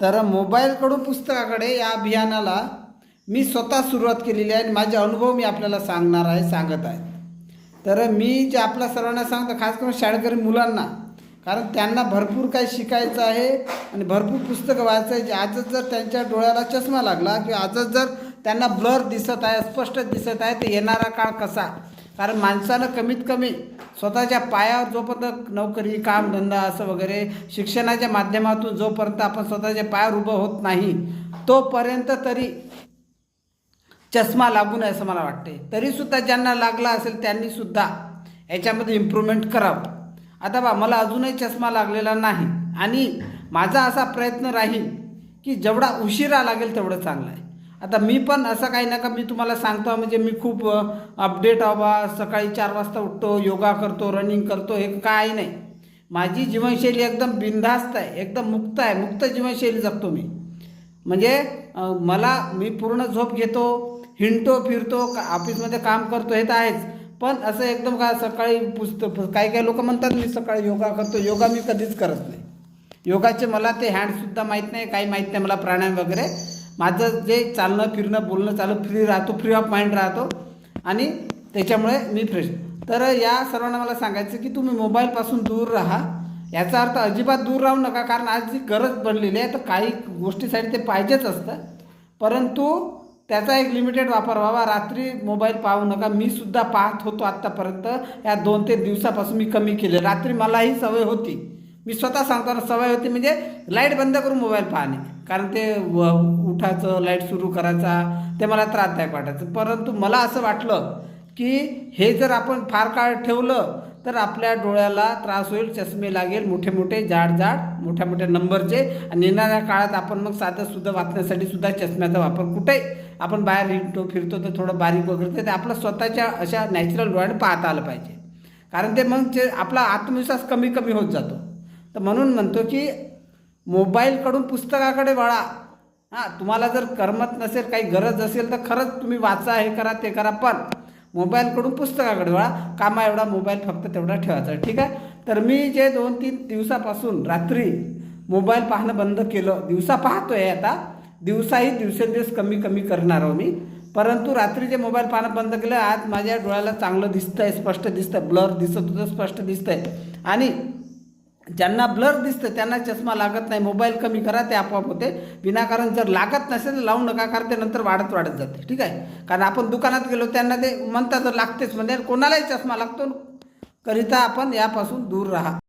तर मोबाईलकडून पुस्तकाकडे या अभियानाला मी स्वतः सुरुवात केलेली आहे आणि माझे अनुभव मी आपल्याला सांगणार आहे, सांगत आहे. तर मी जे आपल्या सर्वांना सांगतो, खास करून शाळकरी मुलांना, कारण त्यांना भरपूर काही शिकायचं आहे आणि भरपूर पुस्तकं वाचायचं आहे. आजच जर त्यांच्या डोळ्याला चष्मा लागला किंवा आजच जर त्यांना ब्लर दिसत आहे, स्पष्ट दिसत आहे, तर येणारा काळ कसा? कारण माणसानं कमीत कमी स्वतःच्या पायावर जोपर्यंत नोकरी, कामधंदा असं वगैरे शिक्षणाच्या माध्यमातून जोपर्यंत आपण स्वतःच्या पायावर उभं होत नाही, तोपर्यंत तरी चष्मा लागू नये असं मला वाटते. तरीसुद्धा ज्यांना लागला असेल त्यांनीसुद्धा याच्यामध्ये इम्प्रूव्हमेंट करावं. आता मला अजूनही चष्मा लागलेला नाही आणि माझा असा प्रयत्न राहील की जेवढा उशिरा लागेल तेवढं चांगलं आहे. आता मी पण असं काही नका मी तुम्हाला सांगतो म्हणजे मी खूप अपडेट सकाळी 4 वाजता उठतो, योगा करतो, रनिंग करतो, हे काही नाही. माझी जीवनशैली एकदम बिनधास्त आहे, एकदम मुक्त आहे, मुक्त जीवनशैली जगतो मी. म्हणजे मी पूर्ण झोप घेतो, हिंडतो फिरतो, ऑफिसमध्ये काम करतो, हे तर आहेच. पण असं एकदम का सकाळी काही लोक म्हणतात मी सकाळी योगा करतो, योगा मी कधीच करत नाही. योगाचे मला ते हँडसुद्धा माहीत नाही, काही माहीत नाही मला, प्राणायाम वगैरे. माझं जे चालणं फिरणं बोलणं चालू फ्री राहतो, फ्री ऑफ माइंड राहतो आणि त्याच्यामुळे मी फ्रेश. तर या सर्वांना मला सांगायचं की तुम्ही मोबाईलपासून दूर राहा. याचा अर्थ अजिबात दूर राहू नका, कारण आज जी गरज बनलेली आहे तर काही गोष्टीसाठी ते पाहिजेच असतं, परंतु त्याचा एक लिमिटेड वापर व्हावा. रात्री मोबाईल पाहू नका. मी सुद्धा पाहत होतो आत्तापर्यंत, या 2 ते दिवसापासून मी कमी केले. रात्री मलाही सवय होती, मी स्वतः सांगताना सवय होती, म्हणजे लाईट बंद करून मोबाईल पाहणे, कारण ते उठायचं, लाईट सुरू करायचा, ते मला त्रासदायक वाटायचं. परंतु मला असं वाटलं की हे जर आपण फार काळ ठेवलं तर आपल्या डोळ्याला त्रास होईल, चष्मे लागेल, मोठे मोठे जाड मोठ्या मोठ्या नंबरचे. आणि येणाऱ्या काळात आपण मग साधं सुद्धा वाचण्यासाठी सुद्धा चष्म्याचा वापर, कुठे आपण बाहेर हिंडतो फिरतो तर थोडं बारीक वगैरे ते आपलं स्वतःच्या अशा नॅचरल डोळ्याने पाहता आलं पाहिजे, कारण ते मग आपला आत्मविश्वास कमी होत जातो. तर म्हणून म्हणतो की मोबाईलकडून पुस्तकाकडे वळा. तुम्हाला जर करमत नसेल, काही गरज असेल तर खरंच तुम्ही वाचा, हे करा ते करा, पण मोबाईलकडून पुस्तकाकडे वळा. कामा एवढा मोबाईल फक्त तेवढा ठेवायचा, ठीक आहे. तर मी जे 2-3 दिवसापासून रात्री मोबाईल पाहणं बंद केलं, दिवसा पाहतोय आता, दिवसाही दिवसेंदिवस कमी करणार आहो मी, परंतु रात्री जे मोबाईल पाहणं बंद केलं, आज माझ्या डोळ्याला चांगलं दिसतंय, स्पष्ट दिसतं. ब्लर दिसत होतं, स्पष्ट दिसतंय. आणि ज्यांना ब्लर दिसतं त्यांना चष्मा लागत नाही. मोबाईल कमी करा, ते आपोआप होते. विनाकारण जर लागत नसेल तर लावू नका, कारण ते नंतर वाढत जाते, ठीक आहे. कारण आपण दुकानात गेलो त्यांना ते म्हणतात लागतेच, म्हणजे कोणालाही चष्मा लागतो, करिता आपण यापासून दूर राहा.